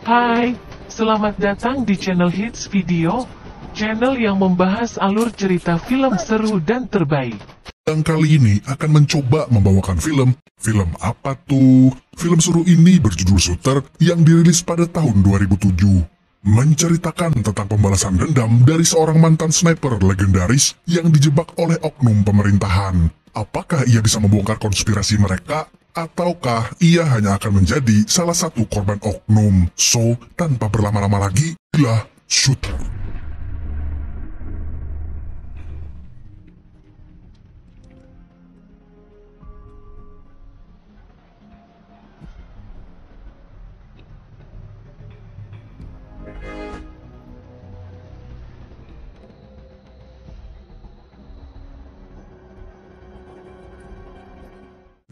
Hai, selamat datang di channel Hits Video, channel yang membahas alur cerita film seru dan terbaik. Yang kali ini akan mencoba membawakan film apa tuh? Film seru ini berjudul Shooter yang dirilis pada tahun 2007. Menceritakan tentang pembalasan dendam dari seorang mantan sniper legendaris yang dijebak oleh oknum pemerintahan. Apakah ia bisa membongkar konspirasi mereka? Ataukah ia hanya akan menjadi salah satu korban oknum? So, tanpa berlama-lama lagi, inilah Shooter.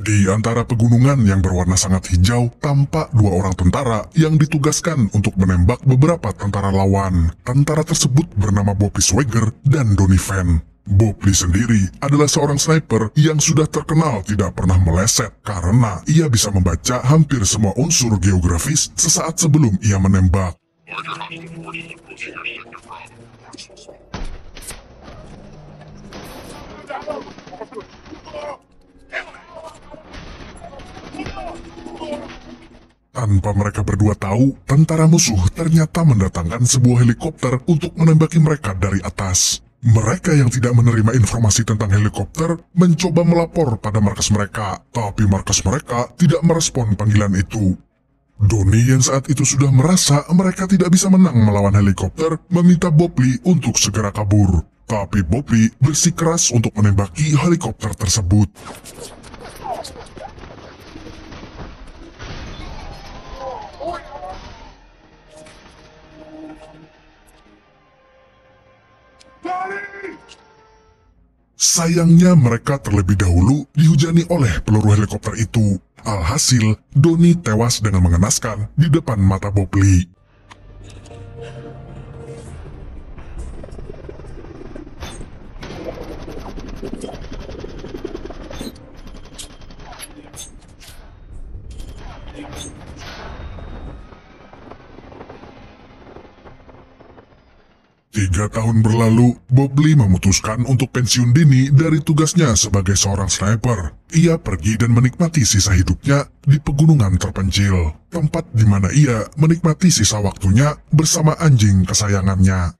Di antara pegunungan yang berwarna sangat hijau, tampak dua orang tentara yang ditugaskan untuk menembak beberapa tentara lawan. Tentara tersebut bernama Bobby Swagger dan Donnie Van. Bobby sendiri adalah seorang sniper yang sudah terkenal tidak pernah meleset karena ia bisa membaca hampir semua unsur geografis sesaat sebelum ia menembak. Tanpa mereka berdua tahu, tentara musuh ternyata mendatangkan sebuah helikopter untuk menembaki mereka dari atas. Mereka yang tidak menerima informasi tentang helikopter mencoba melapor pada markas mereka, tapi markas mereka tidak merespon panggilan itu. Donnie yang saat itu sudah merasa mereka tidak bisa menang melawan helikopter meminta Bobby untuk segera kabur. Tapi Bobby bersikeras untuk menembaki helikopter tersebut. Sayangnya mereka terlebih dahulu dihujani oleh peluru helikopter itu. Alhasil, Donnie tewas dengan mengenaskan di depan mata Bobby. Tiga tahun berlalu, Bobby memutuskan untuk pensiun dini dari tugasnya sebagai seorang sniper. Ia pergi dan menikmati sisa hidupnya di pegunungan terpencil, tempat di mana ia menikmati sisa waktunya bersama anjing kesayangannya.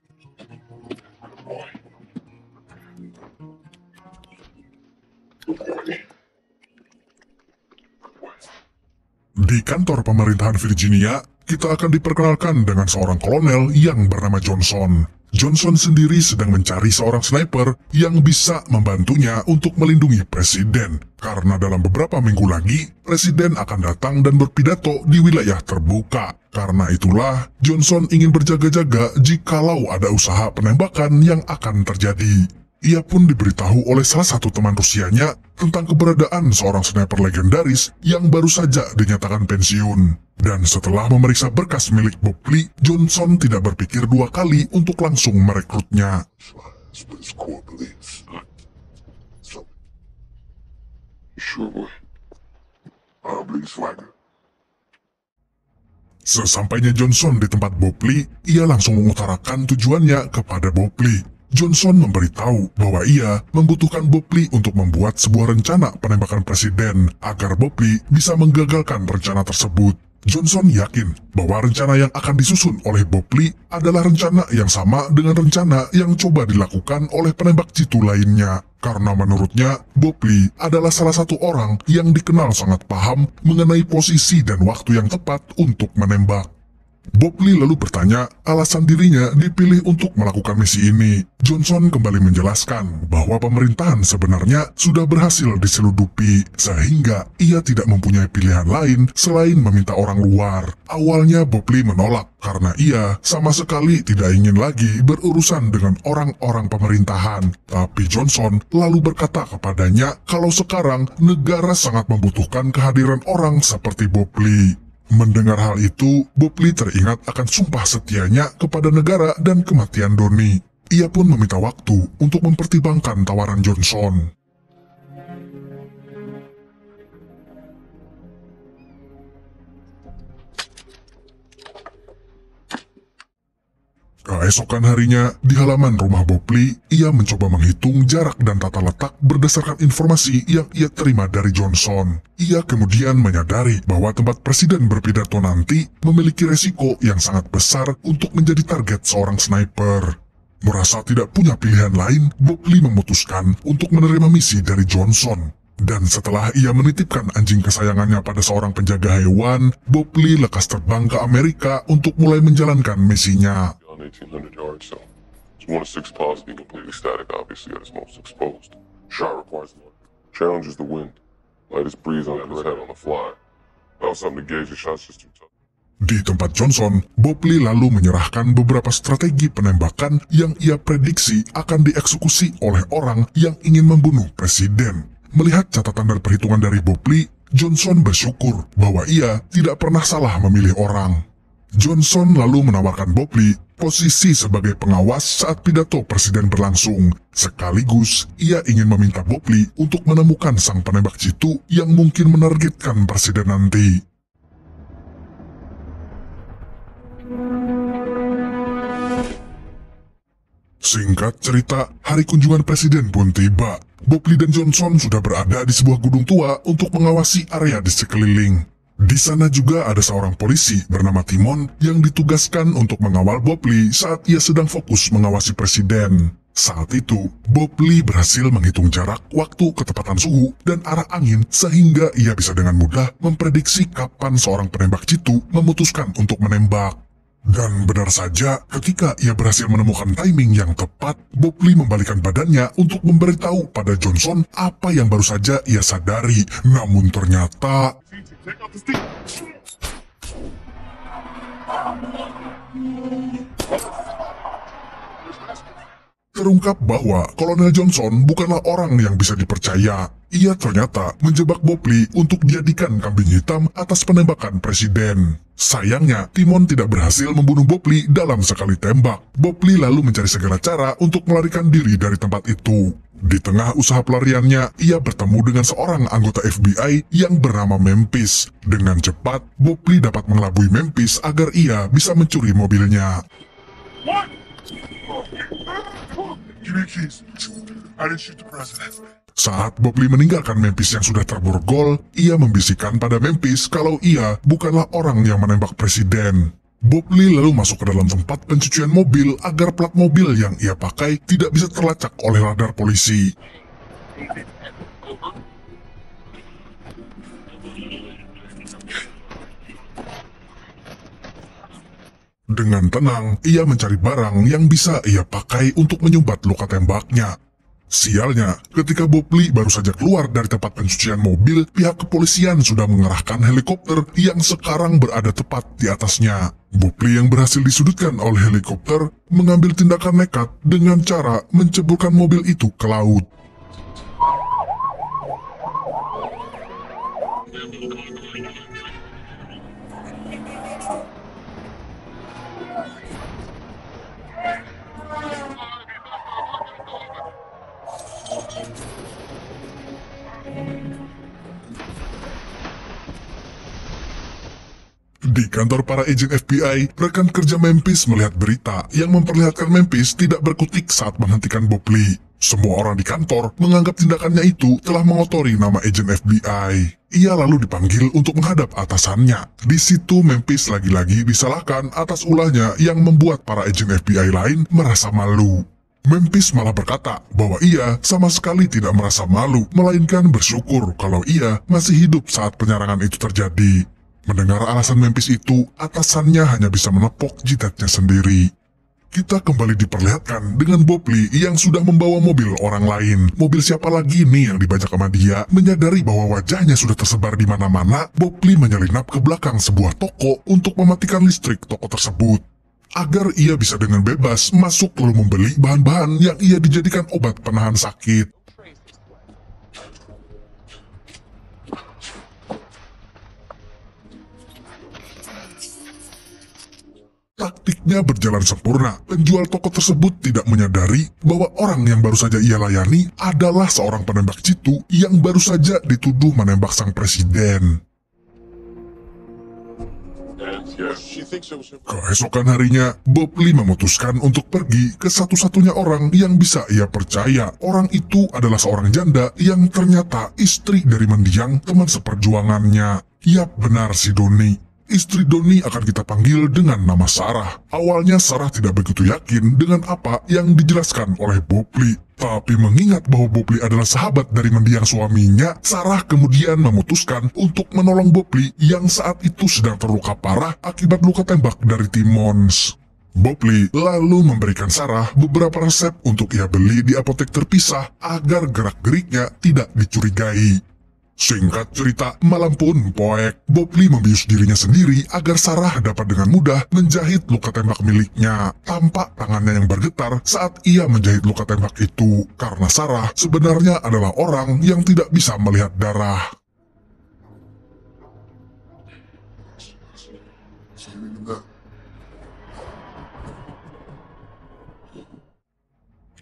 Di kantor pemerintahan Virginia, kita akan diperkenalkan dengan seorang kolonel yang bernama Johnson. Johnson sendiri sedang mencari seorang sniper yang bisa membantunya untuk melindungi presiden. Karena dalam beberapa minggu lagi, presiden akan datang dan berpidato di wilayah terbuka. Karena itulah, Johnson ingin berjaga-jaga jikalau ada usaha penembakan yang akan terjadi. Ia pun diberitahu oleh salah satu teman Rusianya tentang keberadaan seorang sniper legendaris yang baru saja dinyatakan pensiun. Dan setelah memeriksa berkas milik Bobby, Johnson tidak berpikir dua kali untuk langsung merekrutnya. Sesampainya Johnson di tempat Bobby, ia langsung mengutarakan tujuannya kepada Bobby. Johnson memberitahu bahwa ia membutuhkan Bobby untuk membuat sebuah rencana penembakan presiden agar Bobby bisa menggagalkan rencana tersebut. Johnson yakin bahwa rencana yang akan disusun oleh Bobby adalah rencana yang sama dengan rencana yang coba dilakukan oleh penembak jitu lainnya. Karena menurutnya, Bobby adalah salah satu orang yang dikenal sangat paham mengenai posisi dan waktu yang tepat untuk menembak. Bobby lalu bertanya alasan dirinya dipilih untuk melakukan misi ini. Johnson kembali menjelaskan bahwa pemerintahan sebenarnya sudah berhasil diseludupi, sehingga ia tidak mempunyai pilihan lain selain meminta orang luar. Awalnya Bobby menolak karena ia sama sekali tidak ingin lagi berurusan dengan orang-orang pemerintahan. Tapi Johnson lalu berkata kepadanya kalau sekarang negara sangat membutuhkan kehadiran orang seperti Bobby. Mendengar hal itu, Bobby teringat akan sumpah setianya kepada negara dan kematian Donnie. Ia pun meminta waktu untuk mempertimbangkan tawaran Johnson. Keesokan harinya, di halaman rumah Bob Lee, ia mencoba menghitung jarak dan tata letak berdasarkan informasi yang ia terima dari Johnson. Ia kemudian menyadari bahwa tempat presiden berpidato nanti memiliki resiko yang sangat besar untuk menjadi target seorang sniper. Merasa tidak punya pilihan lain, Bob Lee memutuskan untuk menerima misi dari Johnson. Dan setelah ia menitipkan anjing kesayangannya pada seorang penjaga hewan, Bob Lee lekas terbang ke Amerika untuk mulai menjalankan misinya. 1,800 yards, so it's 1 to 6 pods being completely static, obviously, at its most exposed. Shot requires luck. Challenge is the wind. Lightest breeze on his head on the fly. That was something to gauge, the shot's just too tough. Di tempat Johnson, Bob Lee lalu menyerahkan beberapa strategi penembakan yang ia prediksi akan dieksekusi oleh orang yang ingin membunuh presiden. Melihat catatan dan perhitungan dari Bob Lee, Johnson bersyukur bahwa ia tidak pernah salah memilih orang. Johnson lalu menawarkan Bob Lee posisi sebagai pengawas saat pidato presiden berlangsung. Sekaligus, ia ingin meminta Bob Lee untuk menemukan sang penembak jitu yang mungkin menargetkan presiden nanti. Singkat cerita, hari kunjungan presiden pun tiba. Bob Lee dan Johnson sudah berada di sebuah gedung tua untuk mengawasi area di sekeliling. Di sana juga ada seorang polisi bernama Timon yang ditugaskan untuk mengawal Bob Lee saat ia sedang fokus mengawasi presiden. Saat itu, Bob Lee berhasil menghitung jarak, waktu, ketepatan suhu, dan arah angin sehingga ia bisa dengan mudah memprediksi kapan seorang penembak jitu memutuskan untuk menembak. Dan benar saja, ketika ia berhasil menemukan timing yang tepat, Bob Lee membalikkan badannya untuk memberitahu pada Johnson apa yang baru saja ia sadari. Namun ternyata... terungkap bahwa Kolonel Johnson bukanlah orang yang bisa dipercaya. Ia ternyata menjebak Bob Lee untuk dijadikan kambing hitam atas penembakan presiden. Sayangnya, Timon tidak berhasil membunuh Bob Lee dalam sekali tembak. Bob Lee lalu mencari segala cara untuk melarikan diri dari tempat itu. Di tengah usaha pelariannya, ia bertemu dengan seorang anggota FBI yang bernama Memphis. Dengan cepat, Bob Lee dapat mengelabui Memphis agar ia bisa mencuri mobilnya. Saat Bob Lee meninggalkan Memphis yang sudah terborgol, ia membisikkan pada Memphis kalau ia bukanlah orang yang menembak presiden. Bob Lee lalu masuk ke dalam tempat pencucian mobil agar plat mobil yang ia pakai tidak bisa terlacak oleh radar polisi. Dengan tenang, ia mencari barang yang bisa ia pakai untuk menyumbat luka tembaknya. Sialnya, ketika Bob Lee baru saja keluar dari tempat pencucian mobil, pihak kepolisian sudah mengerahkan helikopter yang sekarang berada tepat di atasnya. Bob Lee yang berhasil disudutkan oleh helikopter mengambil tindakan nekat dengan cara menceburkan mobil itu ke laut. Di kantor para agen FBI, rekan kerja Memphis melihat berita yang memperlihatkan Memphis tidak berkutik saat menghentikan Bob Lee. Semua orang di kantor menganggap tindakannya itu telah mengotori nama agen FBI. Ia lalu dipanggil untuk menghadap atasannya. Di situ Memphis lagi-lagi disalahkan atas ulahnya yang membuat para agen FBI lain merasa malu. Memphis malah berkata bahwa ia sama sekali tidak merasa malu, melainkan bersyukur kalau ia masih hidup saat penyerangan itu terjadi. Mendengar alasan Memphis itu, atasannya hanya bisa menepuk jidatnya sendiri. Kita kembali diperlihatkan dengan Bob Lee yang sudah membawa mobil orang lain. Mobil siapa lagi nih yang dibajak sama dia? Menyadari bahwa wajahnya sudah tersebar di mana-mana, Bob Lee menyelinap ke belakang sebuah toko untuk mematikan listrik toko tersebut. Agar ia bisa dengan bebas masuk lalu membeli bahan-bahan yang ia dijadikan obat penahan sakit. Taktiknya berjalan sempurna. Penjual toko tersebut tidak menyadari bahwa orang yang baru saja ia layani adalah seorang penembak jitu yang baru saja dituduh menembak sang presiden. And Yeah, she thinks it was him. Keesokan harinya, Bob Lee memutuskan untuk pergi ke satu-satunya orang yang bisa ia percaya. Orang itu adalah seorang janda yang ternyata istri dari mendiang teman seperjuangannya. Yap, benar si Donnie. Istri Donnie akan kita panggil dengan nama Sarah. Awalnya Sarah tidak begitu yakin dengan apa yang dijelaskan oleh Bob Lee. Tapi mengingat bahwa Bob Lee adalah sahabat dari mendiang suaminya, Sarah kemudian memutuskan untuk menolong Bob Lee yang saat itu sedang terluka parah akibat luka tembak dari Timmons. Bob Lee lalu memberikan Sarah beberapa resep untuk ia beli di apotek terpisah agar gerak-geriknya tidak dicurigai. Singkat cerita, malam pun poek. Bob Lee membius dirinya sendiri agar Sarah dapat dengan mudah menjahit luka tembak miliknya. Tampak tangannya yang bergetar saat ia menjahit luka tembak itu, karena Sarah sebenarnya adalah orang yang tidak bisa melihat darah.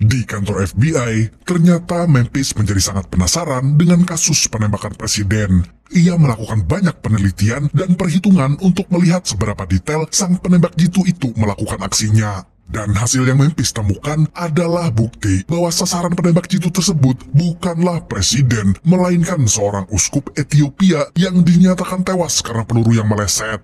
Di kantor FBI, ternyata Memphis menjadi sangat penasaran dengan kasus penembakan presiden. Ia melakukan banyak penelitian dan perhitungan untuk melihat seberapa detail sang penembak jitu itu melakukan aksinya. Dan hasil yang Memphis temukan adalah bukti bahwa sasaran penembak jitu tersebut bukanlah presiden, melainkan seorang uskup Ethiopia yang dinyatakan tewas karena peluru yang meleset.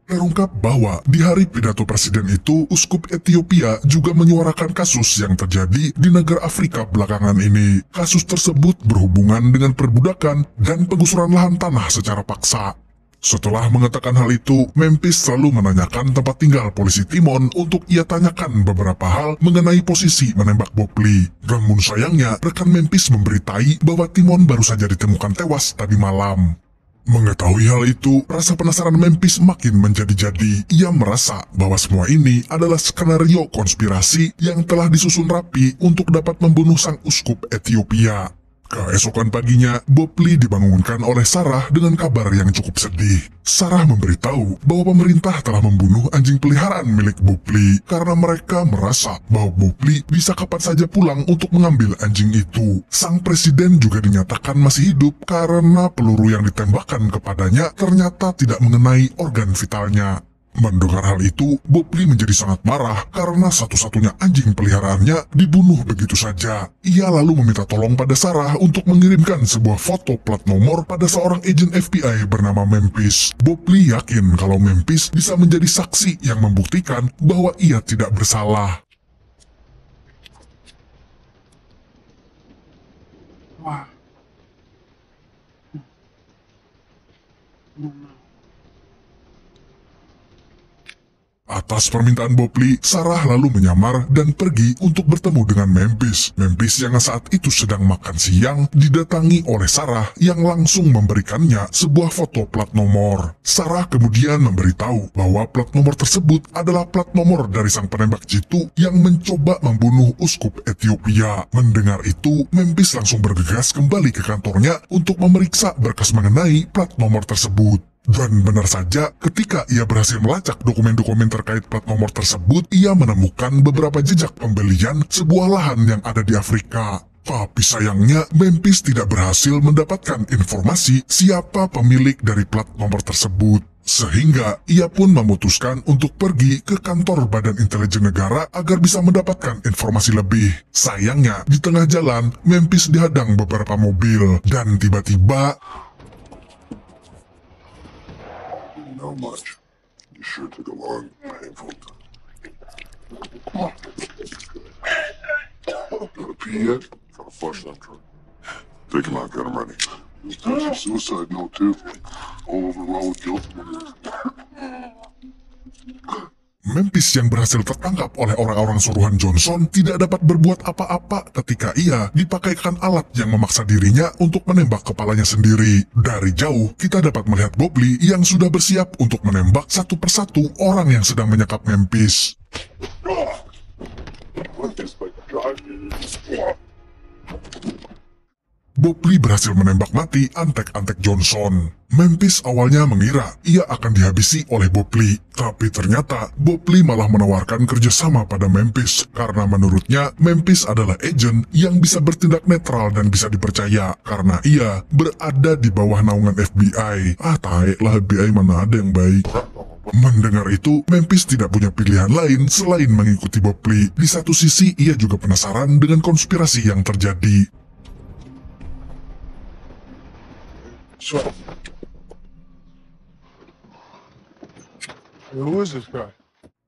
Terungkap bahwa di hari pidato presiden itu, uskup Ethiopia juga menyuarakan kasus yang terjadi di negara Afrika belakangan ini. Kasus tersebut berhubungan dengan perbudakan dan penggusuran lahan tanah secara paksa. Setelah mengatakan hal itu, Memphis selalu menanyakan tempat tinggal polisi Timon untuk ia tanyakan beberapa hal mengenai posisi menembak Bob Lee. Namun sayangnya, rekan Memphis memberitai bahwa Timon baru saja ditemukan tewas tadi malam. Mengetahui hal itu, rasa penasaran Memphis makin menjadi-jadi. Ia merasa bahwa semua ini adalah skenario konspirasi yang telah disusun rapi untuk dapat membunuh sang uskup Ethiopia. Keesokan paginya, Bob Lee dibangunkan oleh Sarah dengan kabar yang cukup sedih. Sarah memberitahu bahwa pemerintah telah membunuh anjing peliharaan milik Bob Lee karena mereka merasa bahwa Bob Lee bisa kapan saja pulang untuk mengambil anjing itu. Sang presiden juga dinyatakan masih hidup karena peluru yang ditembakkan kepadanya ternyata tidak mengenai organ vitalnya. Mendengar hal itu, Bob Lee menjadi sangat marah karena satu-satunya anjing peliharaannya dibunuh begitu saja. Ia lalu meminta tolong pada Sarah untuk mengirimkan sebuah foto plat nomor pada seorang agen FBI bernama Memphis. Bob Lee yakin kalau Memphis bisa menjadi saksi yang membuktikan bahwa ia tidak bersalah. Atas permintaan Bob Lee, Sarah lalu menyamar dan pergi untuk bertemu dengan Memphis. Memphis yang saat itu sedang makan siang didatangi oleh Sarah yang langsung memberikannya sebuah foto plat nomor. Sarah kemudian memberitahu bahwa plat nomor tersebut adalah plat nomor dari sang penembak jitu yang mencoba membunuh uskup Ethiopia. Mendengar itu, Memphis langsung bergegas kembali ke kantornya untuk memeriksa berkas mengenai plat nomor tersebut. Dan benar saja, ketika ia berhasil melacak dokumen-dokumen terkait plat nomor tersebut, ia menemukan beberapa jejak pembelian sebuah lahan yang ada di Afrika. Tapi sayangnya, Memphis tidak berhasil mendapatkan informasi siapa pemilik dari plat nomor tersebut. Sehingga ia pun memutuskan untuk pergi ke kantor Badan Intelijen Negara agar bisa mendapatkan informasi lebih. Sayangnya, di tengah jalan, Memphis dihadang beberapa mobil. Dan tiba-tiba... Not much. You sure took a long, painful time. Got a pee yet? Gotta flush that truck. Take him out, get him ready. There's a suicide note too. All over raw with guilt. Memphis yang berhasil tertangkap oleh orang-orang suruhan Johnson tidak dapat berbuat apa-apa ketika ia dipakaikan alat yang memaksa dirinya untuk menembak kepalanya sendiri. Dari jauh, kita dapat melihat Bob Lee yang sudah bersiap untuk menembak satu persatu orang yang sedang menyekap Memphis. Bob Lee berhasil menembak mati antek-antek Johnson. Memphis awalnya mengira ia akan dihabisi oleh Bob Lee, tapi ternyata Bob Lee malah menawarkan kerjasama pada Memphis karena menurutnya Memphis adalah agen yang bisa bertindak netral dan bisa dipercaya karena ia berada di bawah naungan FBI. Taek lah FBI, mana ada yang baik. Mendengar itu, Memphis tidak punya pilihan lain selain mengikuti Bob Lee. Di satu sisi, ia juga penasaran dengan konspirasi yang terjadi. So, who is this guy?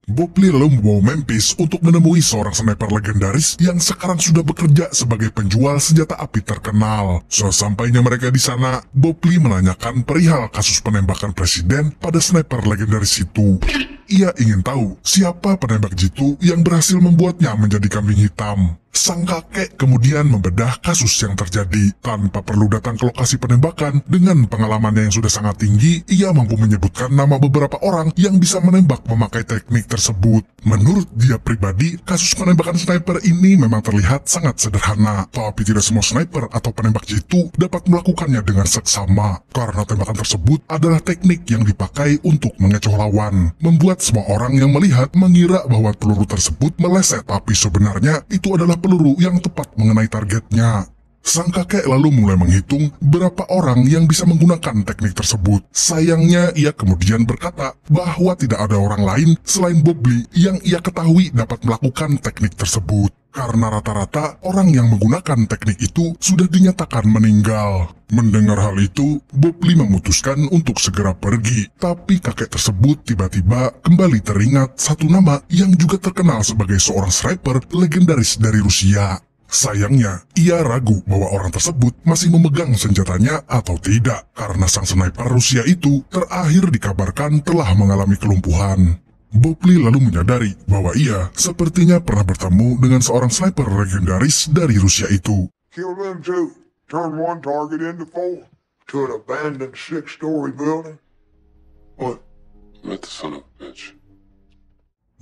Bob Lee lalu membawa Memphis untuk menemui seorang sniper legendaris yang sekarang sudah bekerja sebagai penjual senjata api terkenal. Sesampainya mereka di sana, Bob Lee menanyakan perihal kasus penembakan presiden pada sniper legendaris itu. Ia ingin tahu siapa penembak jitu yang berhasil membuatnya menjadi kambing hitam. Sang kakek kemudian membedah kasus yang terjadi. Tanpa perlu datang ke lokasi penembakan, dengan pengalamannya yang sudah sangat tinggi, ia mampu menyebutkan nama beberapa orang yang bisa menembak memakai teknik tersebut. Menurut dia pribadi, kasus penembakan sniper ini memang terlihat sangat sederhana, tapi tidak semua sniper atau penembak jitu dapat melakukannya dengan seksama, karena tembakan tersebut adalah teknik yang dipakai untuk mengecoh lawan, membuat semua orang yang melihat mengira bahwa peluru tersebut meleset, tapi sebenarnya itu adalah peluru yang tepat mengenai targetnya. Sang kakek lalu mulai menghitung berapa orang yang bisa menggunakan teknik tersebut. Sayangnya ia kemudian berkata bahwa tidak ada orang lain selain Bob Lee yang ia ketahui dapat melakukan teknik tersebut. Karena rata-rata orang yang menggunakan teknik itu sudah dinyatakan meninggal. Mendengar hal itu, Bob Lee memutuskan untuk segera pergi. Tapi kakek tersebut tiba-tiba kembali teringat satu nama yang juga terkenal sebagai seorang sniper legendaris dari Rusia. Sayangnya, ia ragu bahwa orang tersebut masih memegang senjatanya atau tidak, karena sang sniper Rusia itu terakhir dikabarkan telah mengalami kelumpuhan. Bob Lee lalu menyadari bahwa ia sepertinya pernah bertemu dengan seorang sniper legendaris dari Rusia itu. Kill them two. Turn one target into four. To an abandoned 6-story building. What? Met the son of a bitch.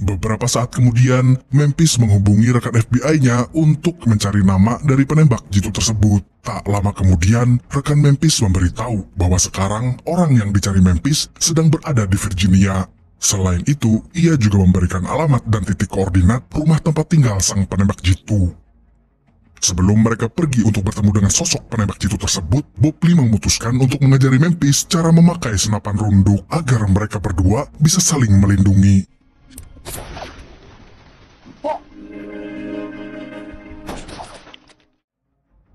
Beberapa saat kemudian, Memphis menghubungi rekan FBI-nya untuk mencari nama dari penembak jitu tersebut. Tak lama kemudian, rekan Memphis memberitahu bahwa sekarang orang yang dicari Memphis sedang berada di Virginia. Selain itu, ia juga memberikan alamat dan titik koordinat rumah tempat tinggal sang penembak jitu. Sebelum mereka pergi untuk bertemu dengan sosok penembak jitu tersebut, Bob Lee memutuskan untuk mengajari Memphis cara memakai senapan runduk agar mereka berdua bisa saling melindungi.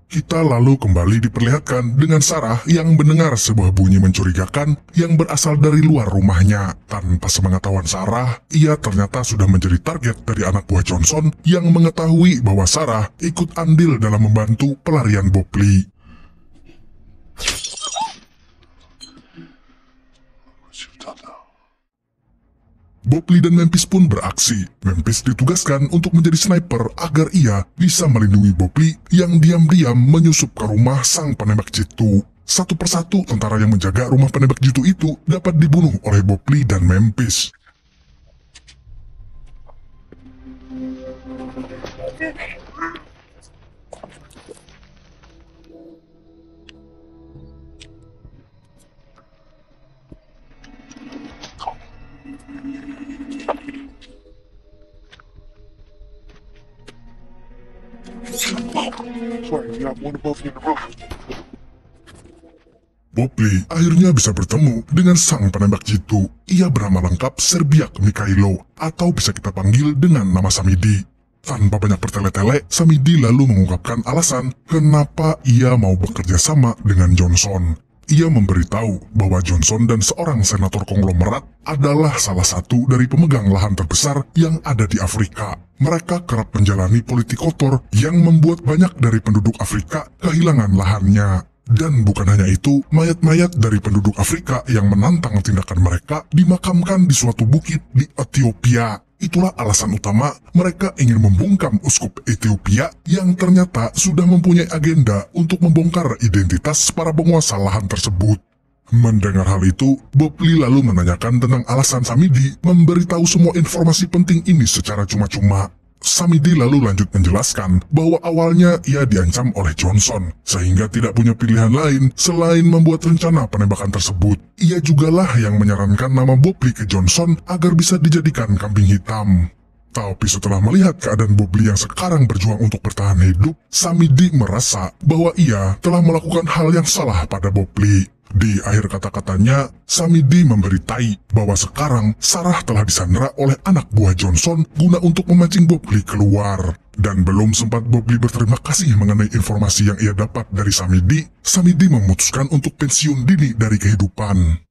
Kita lalu kembali diperlihatkan dengan Sarah yang mendengar sebuah bunyi mencurigakan yang berasal dari luar rumahnya. Tanpa sepengetahuan Sarah, ia ternyata sudah menjadi target dari anak buah Johnson yang mengetahui bahwa Sarah ikut andil dalam membantu pelarian Bob Lee. Bob Lee dan Memphis pun beraksi. Memphis ditugaskan untuk menjadi sniper agar ia bisa melindungi Bob Lee yang diam-diam menyusup ke rumah sang penembak jitu. Satu persatu tentara yang menjaga rumah penembak jitu itu dapat dibunuh oleh Bob Lee dan Memphis. Sorry, we got one above you in the roof. Bob Lee akhirnya bisa bertemu dengan sang penembak jitu. Ia bernama lengkap Serbiak Mikhailo, atau bisa kita panggil dengan nama Samidi. Tanpa banyak bertele-tele, Samidi lalu mengungkapkan alasan kenapa ia mau bekerja sama dengan Johnson. Ia memberitahu bahwa Johnson dan seorang senator konglomerat adalah salah satu dari pemegang lahan terbesar yang ada di Afrika. Mereka kerap menjalani politik kotor yang membuat banyak dari penduduk Afrika kehilangan lahannya. Dan bukan hanya itu, mayat-mayat dari penduduk Afrika yang menantang tindakan mereka dimakamkan di suatu bukit di Ethiopia. Itulah alasan utama mereka ingin membungkam uskup Ethiopia yang ternyata sudah mempunyai agenda untuk membongkar identitas para penguasa lahan tersebut. Mendengar hal itu, Bob Lee lalu menanyakan tentang alasan Samidi memberitahu semua informasi penting ini secara cuma-cuma. Samidi lalu lanjut menjelaskan bahwa awalnya ia diancam oleh Johnson, sehingga tidak punya pilihan lain selain membuat rencana penembakan tersebut. Ia jugalah yang menyarankan nama Bob Lee ke Johnson agar bisa dijadikan kambing hitam. Tapi setelah melihat keadaan Bobley yang sekarang berjuang untuk bertahan hidup, Samidi merasa bahwa ia telah melakukan hal yang salah pada Bobley. Di akhir kata-katanya, Samidi memberitai bahwa sekarang Sarah telah disandera oleh anak buah Johnson guna untuk memancing Bobley keluar. Dan belum sempat Bobley berterima kasih mengenai informasi yang ia dapat dari Samidi, Samidi memutuskan untuk pensiun dini dari kehidupan.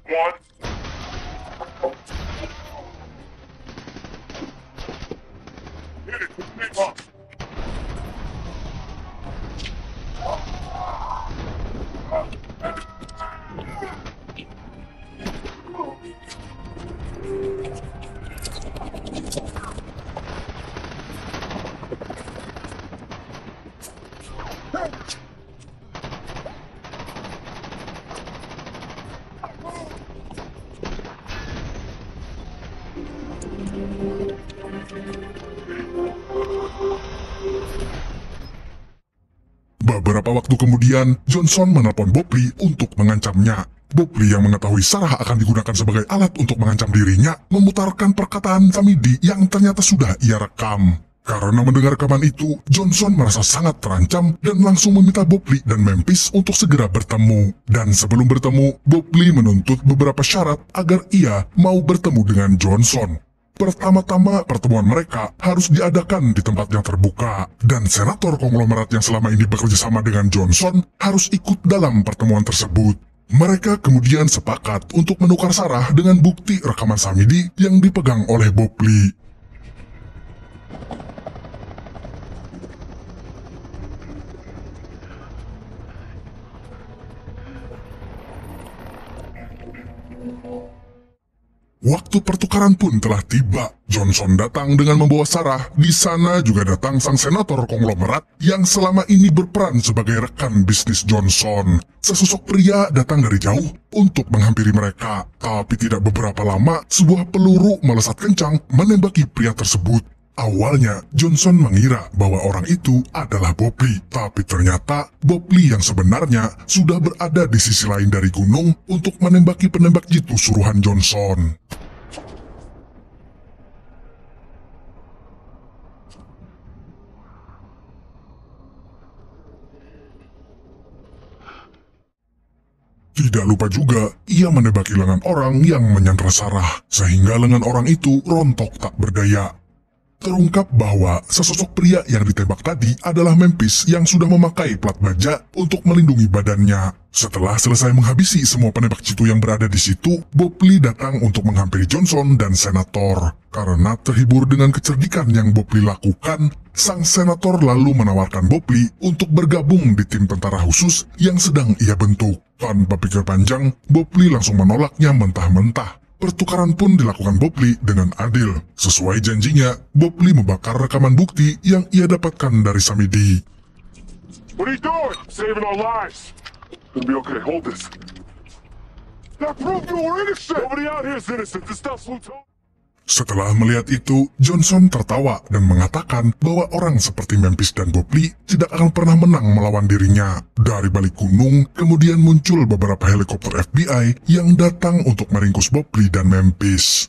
One. Hit it. Keep up. Beberapa waktu kemudian, Johnson menelpon Bobley untuk mengancamnya. Bobley yang mengetahui Sarah akan digunakan sebagai alat untuk mengancam dirinya, memutarkan perkataan Samidi yang ternyata sudah ia rekam. Karena mendengar rekaman itu, Johnson merasa sangat terancam dan langsung meminta Bobley dan Memphis untuk segera bertemu. Dan sebelum bertemu, Bobley menuntut beberapa syarat agar ia mau bertemu dengan Johnson. Pertama-tama, pertemuan mereka harus diadakan di tempat yang terbuka, dan senator konglomerat yang selama ini bekerja sama dengan Johnson harus ikut dalam pertemuan tersebut. Mereka kemudian sepakat untuk menukar Sarah dengan bukti rekaman Samidi yang dipegang oleh Bobley. Waktu pertukaran pun telah tiba. Johnson datang dengan membawa Sarah. Di sana juga datang sang senator konglomerat yang selama ini berperan sebagai rekan bisnis Johnson. Sesosok pria datang dari jauh untuk menghampiri mereka. Tapi tidak beberapa lama, sebuah peluru melesat kencang menembaki pria tersebut. Awalnya, Johnson mengira bahwa orang itu adalah Bobley. Tapi ternyata, Bobley yang sebenarnya sudah berada di sisi lain dari gunung untuk menembaki penembak jitu suruhan Johnson. Tidak lupa juga, ia menebaki lengan orang yang menyandra Sarah, sehingga lengan orang itu rontok tak berdaya. Terungkap bahwa sesosok pria yang ditembak tadi adalah Memphis yang sudah memakai plat baja untuk melindungi badannya. Setelah selesai menghabisi semua penembak jitu yang berada di situ, Bobley datang untuk menghampiri Johnson dan senator. Karena terhibur dengan kecerdikan yang Bobley lakukan, sang senator lalu menawarkan Bobley untuk bergabung di tim tentara khusus yang sedang ia bentuk. Tanpa pikir panjang, Bobley langsung menolaknya mentah-mentah. Pertukaran pun dilakukan Bobley dengan adil. Sesuai janjinya, Bobley membakar rekaman bukti yang ia dapatkan dari Samidi. What are you doing? Saving our lives. It'll be okay. Hold this. That proved you were innocent. Nobody out here is innocent. This stuff's Luton. Setelah melihat itu, Johnson tertawa dan mengatakan bahwa orang seperti Memphis dan Bobley tidak akan pernah menang melawan dirinya. Dari balik gunung, kemudian muncul beberapa helikopter FBI yang datang untuk meringkus Bobley dan Memphis.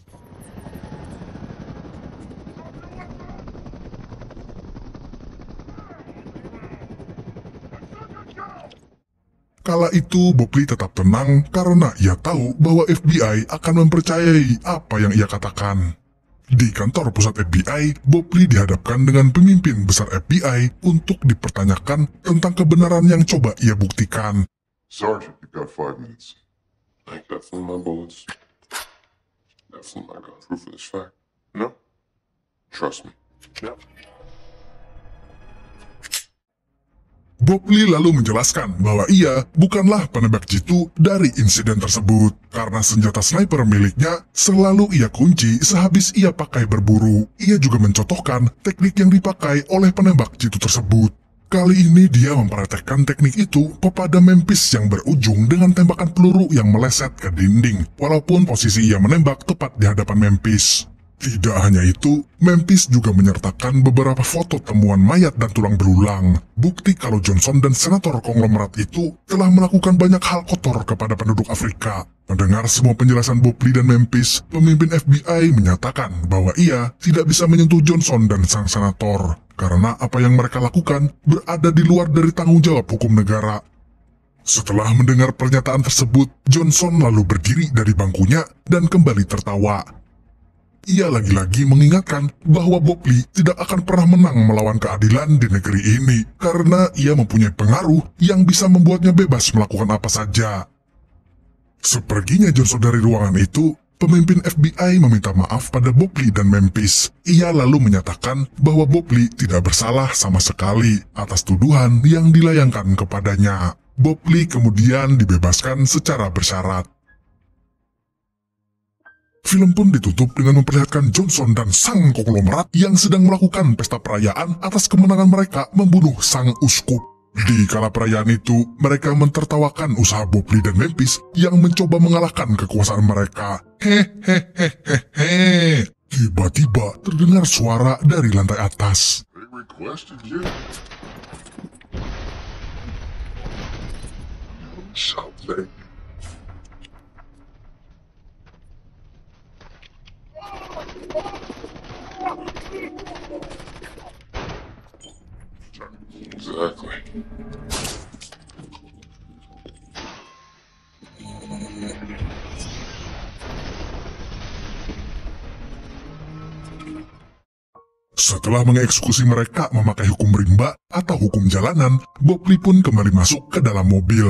Kala itu, Bobley tetap tenang karena ia tahu bahwa FBI akan mempercayai apa yang ia katakan. Di kantor pusat FBI, Bobley dihadapkan dengan pemimpin besar FBI untuk dipertanyakan tentang kebenaran yang coba ia buktikan. Sergeant, you got 5 minutes. I ain't got some of my bullets. That's not my gun. Proof of this fact. No? Trust me. Yep. Bobley lalu menjelaskan bahwa ia bukanlah penembak jitu dari insiden tersebut, karena senjata sniper miliknya selalu ia kunci sehabis ia pakai berburu. Ia juga mencontohkan teknik yang dipakai oleh penembak jitu tersebut. Kali ini dia mempraktekkan teknik itu kepada Memphis yang berujung dengan tembakan peluru yang meleset ke dinding, walaupun posisi ia menembak tepat di hadapan Memphis. Tidak hanya itu, Memphis juga menyertakan beberapa foto temuan mayat dan tulang belulang. Bukti kalau Johnson dan senator konglomerat itu telah melakukan banyak hal kotor kepada penduduk Afrika. Mendengar semua penjelasan Bob Lee dan Memphis, pemimpin FBI menyatakan bahwa ia tidak bisa menyentuh Johnson dan sang senator, karena apa yang mereka lakukan berada di luar dari tanggung jawab hukum negara. Setelah mendengar pernyataan tersebut, Johnson lalu berdiri dari bangkunya dan kembali tertawa. Ia lagi-lagi mengingatkan bahwa Bob Lee tidak akan pernah menang melawan keadilan di negeri ini karena ia mempunyai pengaruh yang bisa membuatnya bebas melakukan apa saja. Seperginya Johnson dari ruangan itu, pemimpin FBI meminta maaf pada Bob Lee dan Memphis. Ia lalu menyatakan bahwa Bob Lee tidak bersalah sama sekali atas tuduhan yang dilayangkan kepadanya. Bob Lee kemudian dibebaskan secara bersyarat. Film pun ditutup dengan memperlihatkan Johnson dan sang konglomerat yang sedang melakukan pesta perayaan atas kemenangan mereka membunuh sang uskup. Di kala perayaan itu, mereka mentertawakan usaha Bob Lee dan Memphis yang mencoba mengalahkan kekuasaan mereka. Hehehehehe. Tiba-tiba terdengar suara dari lantai atas. They requested you. Something. Exactly. Setelah mengeksekusi mereka memakai hukum rimba atau hukum jalanan, Bob Lee pun kembali masuk ke dalam mobil.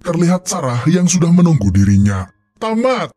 Terlihat Sarah yang sudah menunggu dirinya. Tamat!